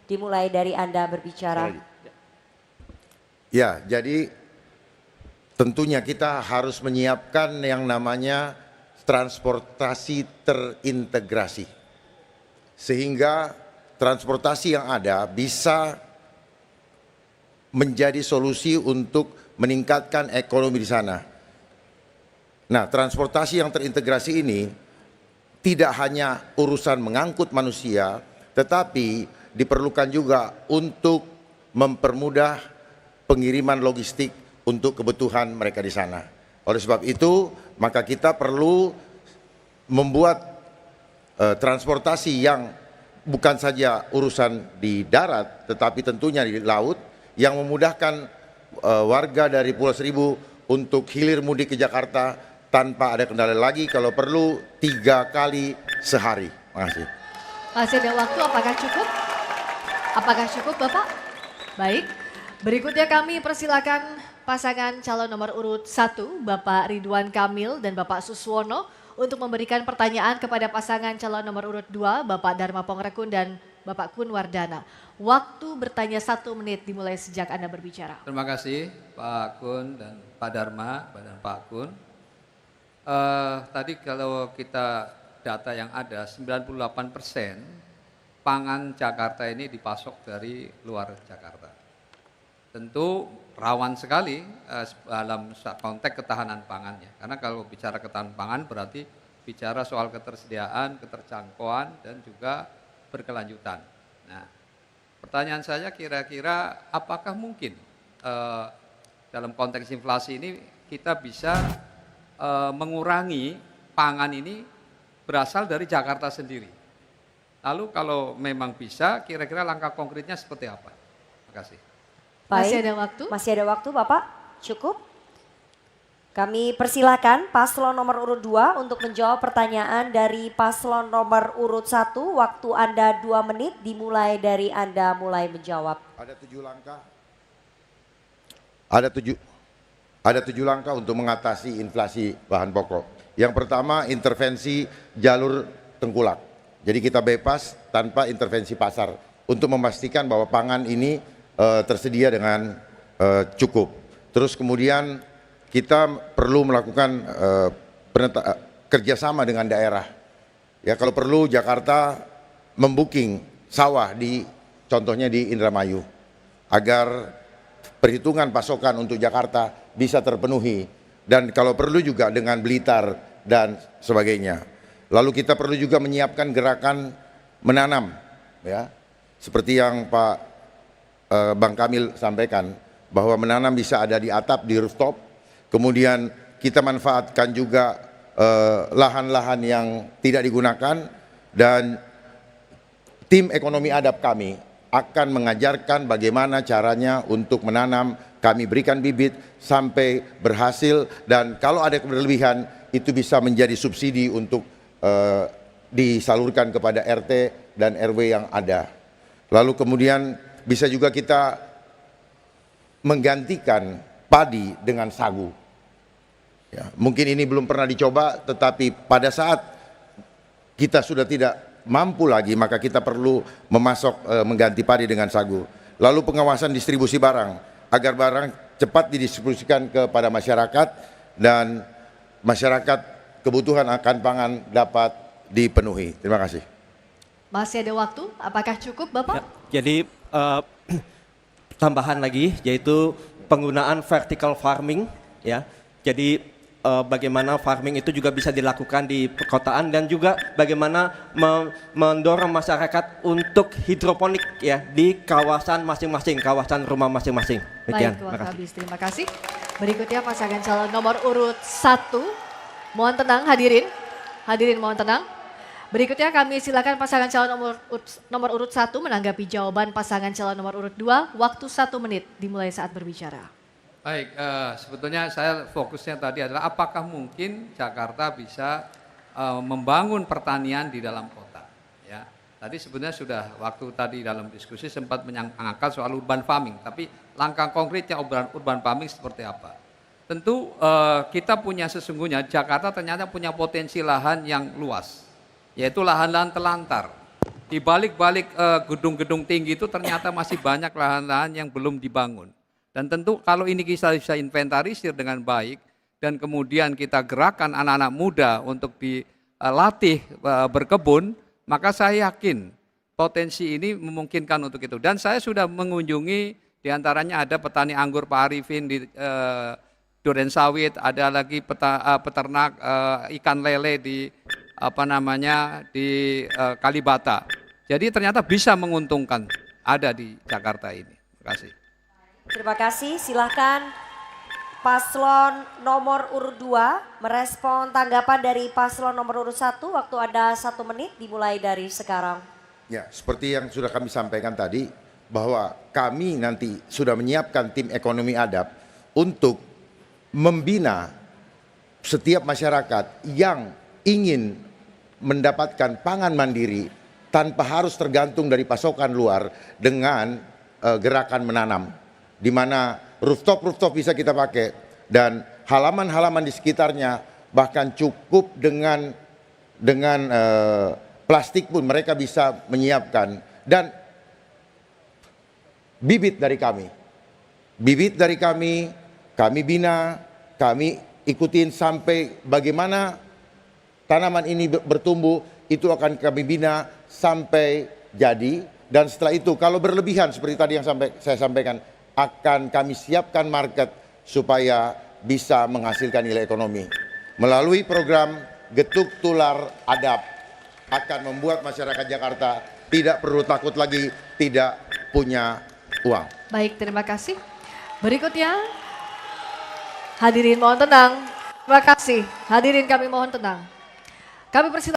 Dimulai dari Anda berbicara. Ya, jadi tentunya kita harus menyiapkan yang namanya transportasi terintegrasi. Sehingga transportasi yang ada bisa menjadi solusi untuk meningkatkan ekonomi di sana. Nah, transportasi yang terintegrasi ini tidak hanya urusan mengangkut manusia, tetapi diperlukan juga untuk mempermudah pengiriman logistik untuk kebutuhan mereka di sana. Oleh sebab itu, maka kita perlu membuat transportasi yang bukan saja urusan di darat, tetapi tentunya di laut, yang memudahkan warga dari Pulau Seribu untuk hilir mudik ke Jakarta tanpa ada kendala lagi, kalau perlu 3 kali sehari. Terima kasih. Masih ada waktu, apakah cukup? Apakah cukup Bapak? Baik, berikutnya kami persilakan pasangan calon nomor urut 1, Bapak Ridwan Kamil dan Bapak Suswono untuk memberikan pertanyaan kepada pasangan calon nomor urut 2, Bapak Dharma Pongrekun dan Bapak Kun Wardana. Waktu bertanya 1 menit dimulai sejak Anda berbicara. Terima kasih Pak Kun dan Pak Dharma dan Pak Kun. Tadi kalau kita data yang ada 98% pangan Jakarta ini dipasok dari luar Jakarta. Tentu rawan sekali dalam konteks ketahanan pangannya. Karena kalau bicara ketahanan pangan berarti bicara soal ketersediaan, keterjangkauan dan juga berkelanjutan. Nah, pertanyaan saya kira-kira apakah mungkin dalam konteks inflasi ini kita bisa mengurangi pangan ini berasal dari Jakarta sendiri. Lalu kalau memang bisa, kira-kira langkah konkretnya seperti apa? Terima kasih. Baik, Masih ada waktu? Masih ada waktu Bapak, cukup. Kami persilakan paslon nomor urut 2 untuk menjawab pertanyaan dari paslon nomor urut 1. Waktu Anda 2 menit dimulai dari Anda mulai menjawab. Ada 7 langkah. Ada 7 langkah untuk mengatasi inflasi bahan pokok. Yang pertama, intervensi jalur tengkulak. Jadi kita bebas tanpa intervensi pasar untuk memastikan bahwa pangan ini tersedia dengan cukup. Terus kemudian kita perlu melakukan kerjasama dengan daerah. Ya, kalau perlu Jakarta membooking sawah contohnya di Indramayu agar perhitungan pasokan untuk Jakarta bisa terpenuhi, dan kalau perlu juga dengan Blitar dan sebagainya. Lalu kita perlu juga menyiapkan gerakan menanam, ya, seperti yang Pak Bang Kamil sampaikan, bahwa menanam bisa ada di atap, di rooftop. Kemudian kita manfaatkan juga lahan-lahan yang tidak digunakan, dan tim ekonomi adab kami akan mengajarkan bagaimana caranya untuk menanam. Kami berikan bibit sampai berhasil, dan kalau ada kelebihan itu bisa menjadi subsidi untuk disalurkan kepada RT dan RW yang ada. Lalu kemudian bisa juga kita menggantikan padi dengan sagu. Ya, mungkin ini belum pernah dicoba, tetapi pada saat kita sudah tidak mampu lagi, maka kita perlu mengganti padi dengan sagu. Lalu pengawasan distribusi barang, agar barang cepat didistribusikan kepada masyarakat dan masyarakat kebutuhan akan pangan dapat dipenuhi. Terima kasih. Masih ada waktu, apakah cukup Bapak? Ya, jadi tambahan lagi yaitu penggunaan vertical farming, ya. Jadi bagaimana farming itu juga bisa dilakukan di perkotaan, dan juga bagaimana mendorong masyarakat untuk hidroponik, ya, di kawasan masing-masing, kawasan rumah masing-masing. Baik, waktu habis. Terima kasih. Berikutnya pasangan calon nomor urut 1. Mohon tenang hadirin. Hadirin mohon tenang. Berikutnya kami silakan pasangan calon nomor urut 1 menanggapi jawaban pasangan calon nomor urut 2. Waktu 1 menit dimulai saat berbicara. Baik, sebetulnya saya fokusnya tadi adalah apakah mungkin Jakarta bisa membangun pertanian di dalam kota. Ya, tadi sebenarnya sudah waktu tadi dalam diskusi sempat mengangkat soal urban farming, tapi langkah konkretnya urban farming seperti apa? Tentu kita punya sesungguhnya, Jakarta ternyata punya potensi lahan yang luas, yaitu lahan-lahan telantar. Di balik-balik gedung-gedung tinggi itu ternyata masih banyak lahan-lahan yang belum dibangun. Dan tentu kalau ini kita bisa inventarisir dengan baik dan kemudian kita gerakkan anak-anak muda untuk dilatih berkebun, maka saya yakin potensi ini memungkinkan untuk itu. Dan saya sudah mengunjungi diantaranya ada petani anggur Pak Arifin di Durensawit, ada lagi peternak ikan lele di di Kalibata. Jadi ternyata bisa menguntungkan ada di Jakarta ini. Terima kasih. Terima kasih, silahkan paslon nomor urut 2 merespon tanggapan dari paslon nomor urut 1. Waktu ada 1 menit dimulai dari sekarang. Ya, seperti yang sudah kami sampaikan tadi, bahwa kami nanti sudah menyiapkan tim ekonomi adab untuk membina setiap masyarakat yang ingin mendapatkan pangan mandiri tanpa harus tergantung dari pasokan luar dengan gerakan menanam, di mana rooftop bisa kita pakai dan halaman-halaman di sekitarnya bahkan cukup dengan plastik pun mereka bisa menyiapkan. Dan bibit dari kami bina, kami ikutin sampai bagaimana tanaman ini bertumbuh, itu akan kami bina sampai jadi. Dan setelah itu kalau berlebihan seperti tadi yang saya sampaikan, akan kami siapkan market supaya bisa menghasilkan nilai ekonomi. Melalui program Getuk Tular Adab akan membuat masyarakat Jakarta tidak perlu takut lagi tidak punya uang. Baik, terima kasih. Berikutnya, hadirin mohon tenang. Terima kasih. Hadirin kami mohon tenang. Kami persilakan.